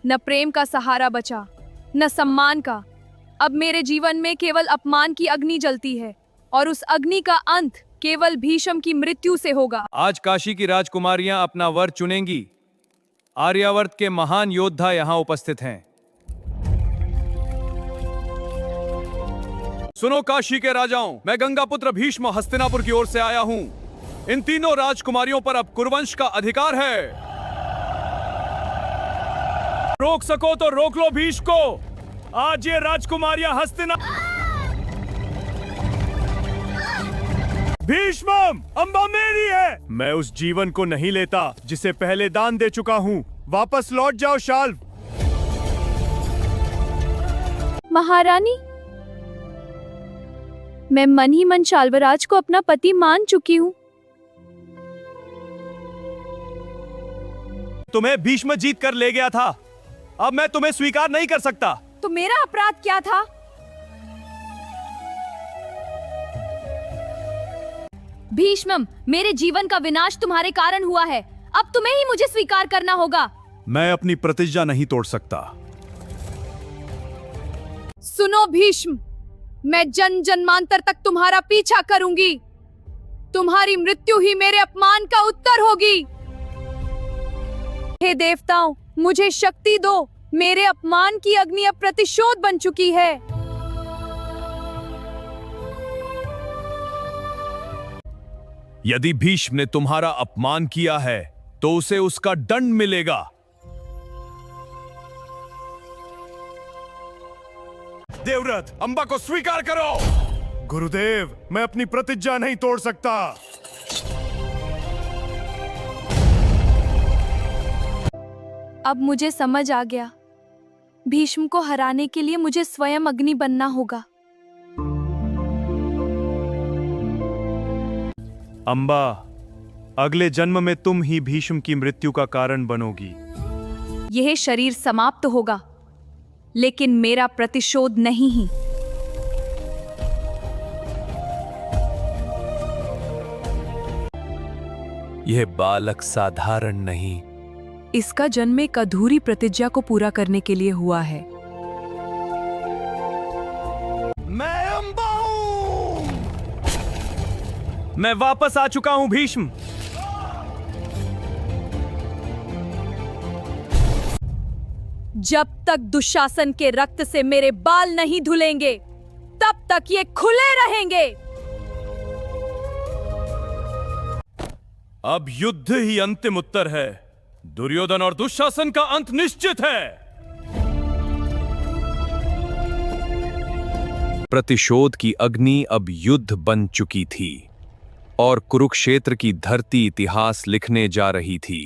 न प्रेम का सहारा बचा, न सम्मान का। अब मेरे जीवन में केवल अपमान की अग्नि जलती है, और उस अग्नि का अंत केवल भीष्म की मृत्यु से होगा। आज काशी की राजकुमारियां अपना वर चुनेंगी। आर्यावर्त के महान योद्धा यहां उपस्थित हैं। सुनो काशी के राजाओं, मैं गंगापुत्र भीष्म हस्तिनापुर की ओर से आया हूं। इन तीनों राजकुमारियों पर अब कुरुवंश का अधिकार है। रोक सको तो रोक लो भीष्म को। आज ये राजकुमारियां भीष्म, अंबा मेरी है। मैं उस जीवन को नहीं लेता जिसे पहले दान दे चुका हूं। वापस लौट जाओ शाल्व। महारानी, मैं मन ही मन शाल्वराज को अपना पति मान चुकी हूँ। तुम्हें भीष्म जीत कर ले गया था, अब मैं तुम्हें स्वीकार नहीं कर सकता। तो मेरा अपराध क्या था? भीष्म, मेरे जीवन का विनाश तुम्हारे कारण हुआ है। अब तुम्हें ही मुझे स्वीकार करना होगा। मैं अपनी प्रतिज्ञा नहीं तोड़ सकता। सुनो भीष्म, मैं जन जन्मांतर तक तुम्हारा पीछा करूंगी। तुम्हारी मृत्यु ही मेरे अपमान का उत्तर होगी। हे देवताओं, मुझे शक्ति दो। मेरे अपमान की अग्नि अब प्रतिशोध बन चुकी है। यदि भीष्म ने तुम्हारा अपमान किया है तो उसे उसका दंड मिलेगा। देवव्रत, अंबा को स्वीकार करो। गुरुदेव, मैं अपनी प्रतिज्ञा नहीं तोड़ सकता। अब मुझे समझ आ गया, भीष्म को हराने के लिए मुझे स्वयं अग्नि बनना होगा। अंबा, अगले जन्म में तुम ही भीष्म की मृत्यु का कारण बनोगी। यह शरीर समाप्त होगा, लेकिन मेरा प्रतिशोध नहीं ही। यह बालक साधारण नहीं। इसका जन्म एक अधूरी प्रतिज्ञा को पूरा करने के लिए हुआ है। मैं अंबा हूं। मैं वापस आ चुका हूं भीष्म। जब तक दुशासन के रक्त से मेरे बाल नहीं धुलेंगे, तब तक ये खुले रहेंगे। अब युद्ध ही अंतिम उत्तर है। दुर्योधन और दुशासन का अंत निश्चित है। प्रतिशोध की अग्नि अब युद्ध बन चुकी थी और कुरुक्षेत्र की धरती इतिहास लिखने जा रही थी।